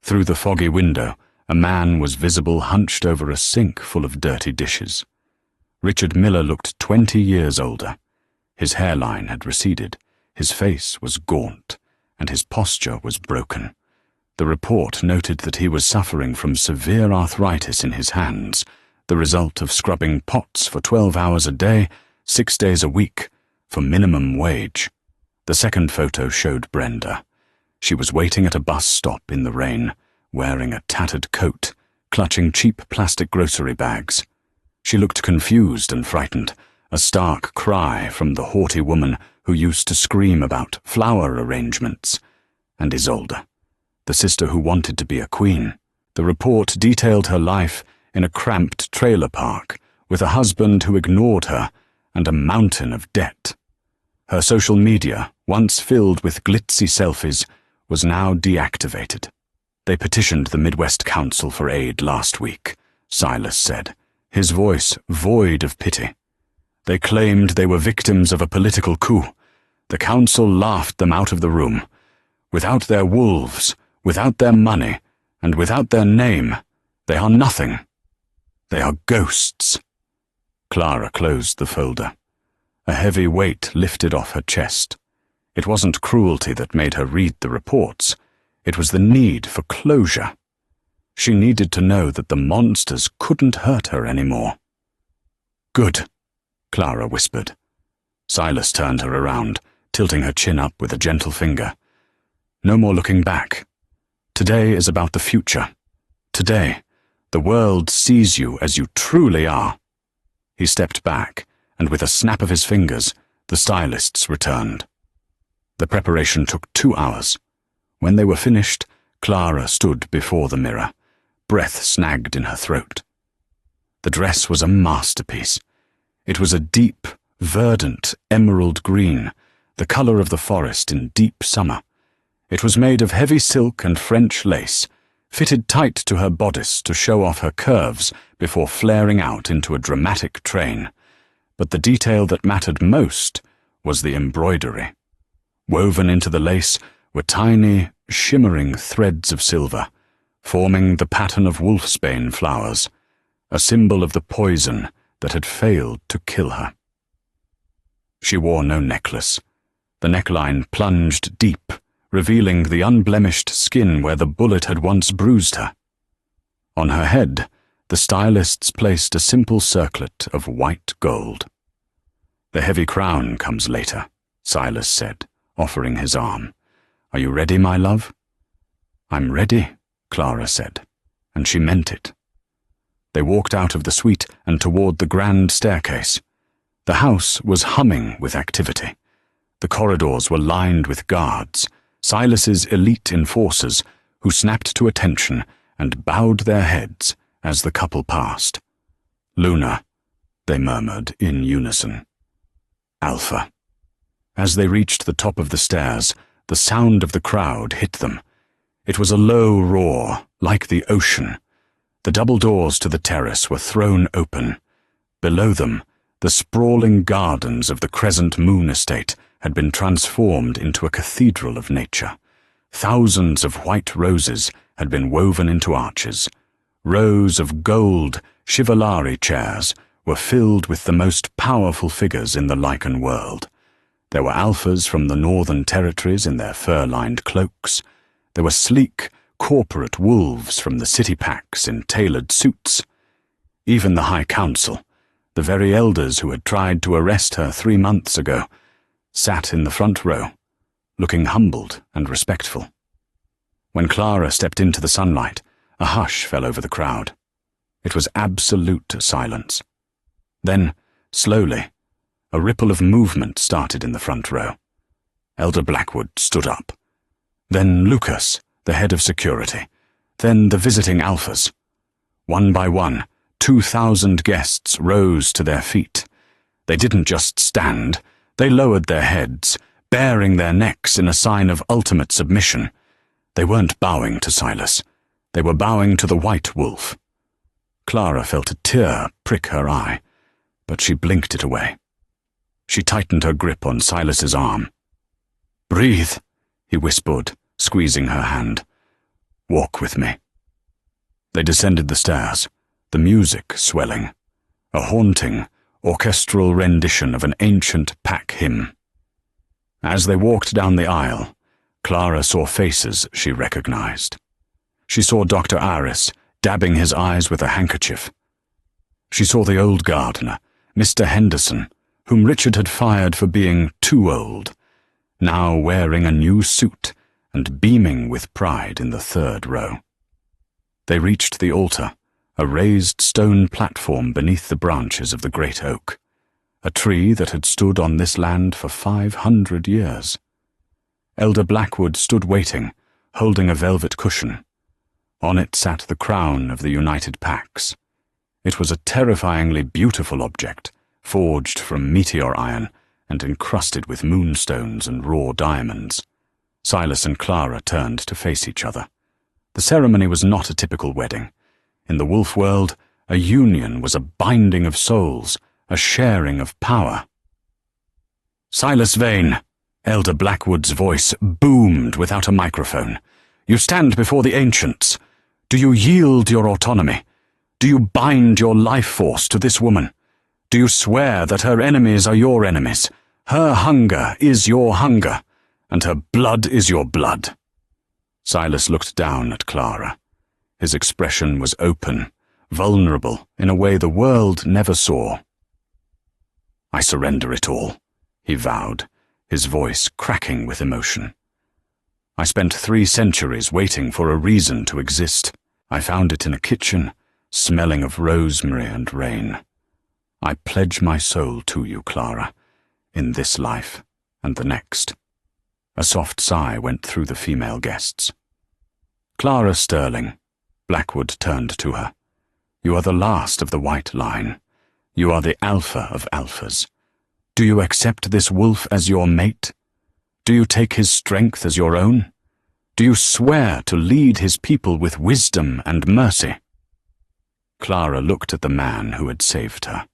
Through the foggy window, a man was visible hunched over a sink full of dirty dishes. Richard Miller looked 20 years older. His hairline had receded, his face was gaunt, and his posture was broken. The report noted that he was suffering from severe arthritis in his hands, the result of scrubbing pots for 12 hours a day, 6 days a week, for minimum wage. The second photo showed Brenda. She was waiting at a bus stop in the rain, wearing a tattered coat, clutching cheap plastic grocery bags. She looked confused and frightened, a stark cry from the haughty woman who used to scream about flower arrangements. And Isolde, the sister who wanted to be a queen. The report detailed her life in a cramped trailer park, with a husband who ignored her and a mountain of debt. Her social media, once filled with glitzy selfies, was now deactivated. "They petitioned the Midwest Council for aid last week," Silas said, his voice void of pity. "They claimed they were victims of a political coup. The council laughed them out of the room. Without their wolves, without their money, and without their name, they are nothing. They are ghosts." Clara closed the folder. A heavy weight lifted off her chest. It wasn't cruelty that made her read the reports. It was the need for closure. She needed to know that the monsters couldn't hurt her anymore. "Good," Clara whispered. Silas turned her around, tilting her chin up with a gentle finger. "No more looking back. Today is about the future. Today, the world sees you as you truly are." He stepped back, and with a snap of his fingers, the stylists returned. The preparation took 2 hours. When they were finished, Clara stood before the mirror, breath snagged in her throat. The dress was a masterpiece. It was a deep, verdant emerald green, the color of the forest in deep summer. It was made of heavy silk and French lace, fitted tight to her bodice to show off her curves before flaring out into a dramatic train. But the detail that mattered most was the embroidery. Woven into the lace were tiny, shimmering threads of silver, forming the pattern of wolfsbane flowers, a symbol of the poison that had failed to kill her. She wore no necklace. The neckline plunged deep, revealing the unblemished skin where the bullet had once bruised her. On her head, the stylists placed a simple circlet of white gold. "The heavy crown comes later," Silas said, offering his arm. "Are you ready, my love?" "I'm ready," Clara said, and she meant it. They walked out of the suite and toward the grand staircase. The house was humming with activity. The corridors were lined with guards, Silas's elite enforcers, who snapped to attention and bowed their heads as the couple passed. "Luna," they murmured in unison. "Alpha." As they reached the top of the stairs, the sound of the crowd hit them. It was a low roar, like the ocean. The double doors to the terrace were thrown open. Below them, the sprawling gardens of the Crescent Moon estate had been transformed into a cathedral of nature. Thousands of white roses had been woven into arches. Rows of gold Shivalari chairs were filled with the most powerful figures in the Lycan world. There were alphas from the northern territories in their fur-lined cloaks. There were sleek, corporate wolves from the city packs in tailored suits. Even the High Council, the very elders who had tried to arrest her 3 months ago, sat in the front row, looking humbled and respectful. When Clara stepped into the sunlight, a hush fell over the crowd. It was absolute silence. Then, slowly, a ripple of movement started in the front row. Elder Blackwood stood up. Then Lucas, the head of security. Then the visiting alphas. One by one, 2,000 guests rose to their feet. They didn't just stand, they lowered their heads, baring their necks in a sign of ultimate submission. They weren't bowing to Silas. They were bowing to the white wolf. Clara felt a tear prick her eye, but she blinked it away. She tightened her grip on Silas's arm. "Breathe," he whispered, squeezing her hand. "Walk with me." They descended the stairs, the music swelling, a haunting, orchestral rendition of an ancient pack hymn. As they walked down the aisle, Clara saw faces she recognized. She saw Dr. Aris dabbing his eyes with a handkerchief. She saw the old gardener, Mr. Henderson, whom Richard had fired for being too old, now wearing a new suit and beaming with pride in the third row. They reached the altar, a raised stone platform beneath the branches of the great oak, a tree that had stood on this land for 500 years. Elder Blackwood stood waiting, holding a velvet cushion. On it sat the crown of the United Packs. It was a terrifyingly beautiful object, forged from meteor iron and encrusted with moonstones and raw diamonds. Silas and Clara turned to face each other. The ceremony was not a typical wedding. In the wolf world, a union was a binding of souls, a sharing of power. "Silas Vane," Elder Blackwood's voice boomed without a microphone. "You stand before the ancients. Do you yield your autonomy? Do you bind your life force to this woman? Do you swear that her enemies are your enemies? Her hunger is your hunger, and her blood is your blood?" Silas looked down at Clara. His expression was open, vulnerable, in a way the world never saw. "I surrender it all," he vowed, his voice cracking with emotion. "I spent 3 centuries waiting for a reason to exist. I found it in a kitchen, smelling of rosemary and rain. I pledge my soul to you, Clara, in this life and the next." A soft sigh went through the female guests. "Clara Sterling," Blackwood turned to her. "You are the last of the white line. You are the alpha of alphas. Do you accept this wolf as your mate? Do you take his strength as your own? Do you swear to lead his people with wisdom and mercy?" Clara looked at the man who had saved her,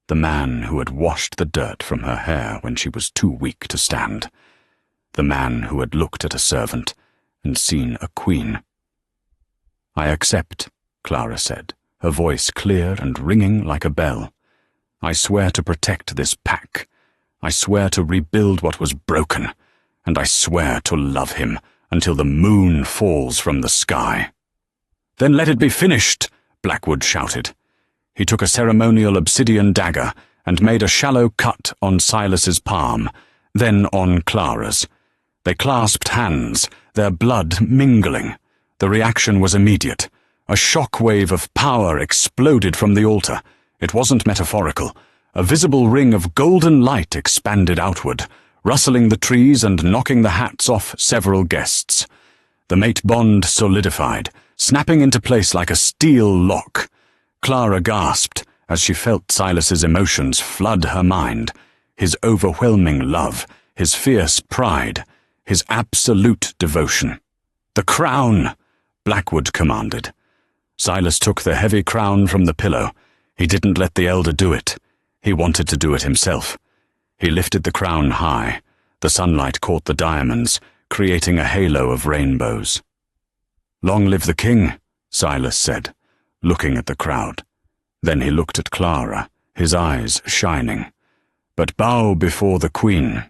the man who had washed the dirt from her hair when she was too weak to stand, the man who had looked at a servant and seen a queen. "I accept," Clara said, her voice clear and ringing like a bell. "I swear to protect this pack. I swear to rebuild what was broken, and I swear to love him until the moon falls from the sky." "Then let it be finished," Blackwood shouted. He took a ceremonial obsidian dagger and made a shallow cut on Silas's palm, then on Clara's. They clasped hands, their blood mingling. The reaction was immediate. A shock wave of power exploded from the altar. It wasn't metaphorical. A visible ring of golden light expanded outward, rustling the trees and knocking the hats off several guests. The mate bond solidified, snapping into place like a steel lock. Clara gasped as she felt Silas's emotions flood her mind. His overwhelming love, his fierce pride, his absolute devotion. "The crown!" Blackwood commanded. Silas took the heavy crown from the pillow. He didn't let the elder do it. He wanted to do it himself. He lifted the crown high. The sunlight caught the diamonds, creating a halo of rainbows. "Long live the king," Silas said, looking at the crowd. Then he looked at Clara, his eyes shining. "But bow before the queen."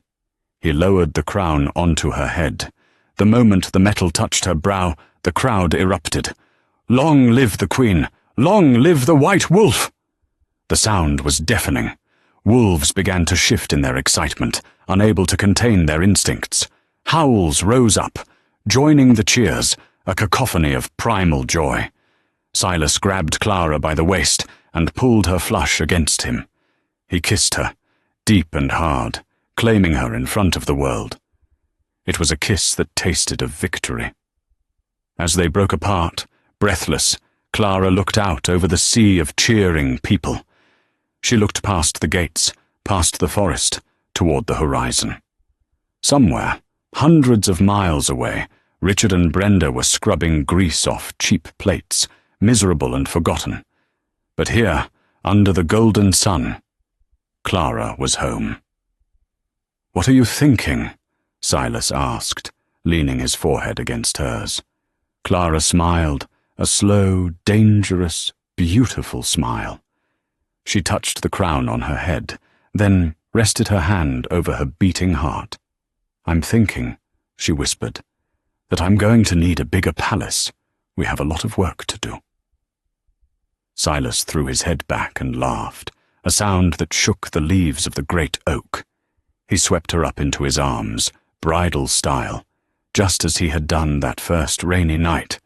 He lowered the crown onto her head. The moment the metal touched her brow, the crowd erupted. "Long live the queen! Long live the white wolf!" The sound was deafening. Wolves began to shift in their excitement, unable to contain their instincts. Howls rose up, joining the cheers, a cacophony of primal joy. Silas grabbed Clara by the waist and pulled her flush against him. He kissed her, deep and hard, claiming her in front of the world. It was a kiss that tasted of victory. As they broke apart, breathless, Clara looked out over the sea of cheering people. She looked past the gates, past the forest, toward the horizon. Somewhere, hundreds of miles away, Richard and Brenda were scrubbing grease off cheap plates, miserable and forgotten. But here, under the golden sun, Clara was home. "What are you thinking?" Silas asked, leaning his forehead against hers. Clara smiled, a slow, dangerous, beautiful smile. She touched the crown on her head, then rested her hand over her beating heart. "I'm thinking," she whispered, "that I'm going to need a bigger palace. We have a lot of work to do." Silas threw his head back and laughed, a sound that shook the leaves of the great oak. He swept her up into his arms, bridal style, just as he had done that first rainy night.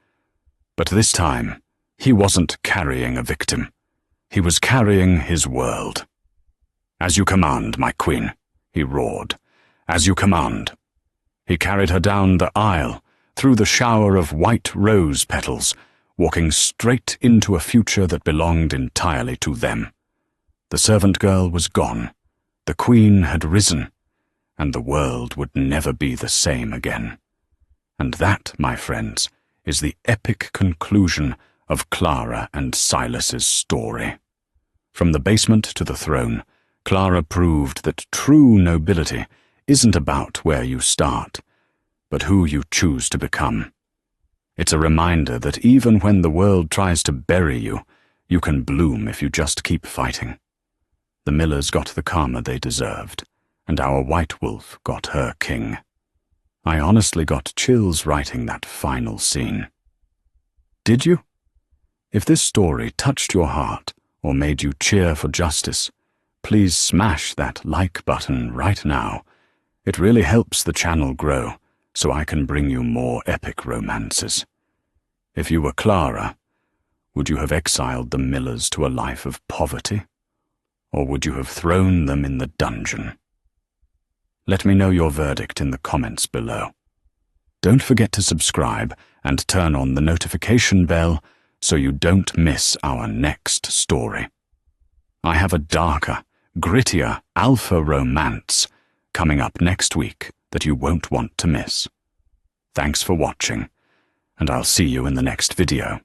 But this time, he wasn't carrying a victim. He was carrying his world. "As you command, my queen," he roared. "As you command." He carried her down the aisle, through the shower of white rose petals, walking straight into a future that belonged entirely to them. The servant girl was gone. The queen had risen, and the world would never be the same again. And that, my friends, is the epic conclusion of Clara and Silas's story. From the basement to the throne, Clara proved that true nobility isn't about where you start, but who you choose to become. It's a reminder that even when the world tries to bury you, you can bloom if you just keep fighting. The Millers got the karma they deserved, and our white wolf got her king. I honestly got chills writing that final scene. Did you? If this story touched your heart or made you cheer for justice, please smash that like button right now. It really helps the channel grow, so I can bring you more epic romances. If you were Clara, would you have exiled the Millers to a life of poverty? Or would you have thrown them in the dungeon? Let me know your verdict in the comments below. Don't forget to subscribe and turn on the notification bell so you don't miss our next story. I have a darker, grittier alpha romance coming up next week that you won't want to miss. Thanks for watching, and I'll see you in the next video.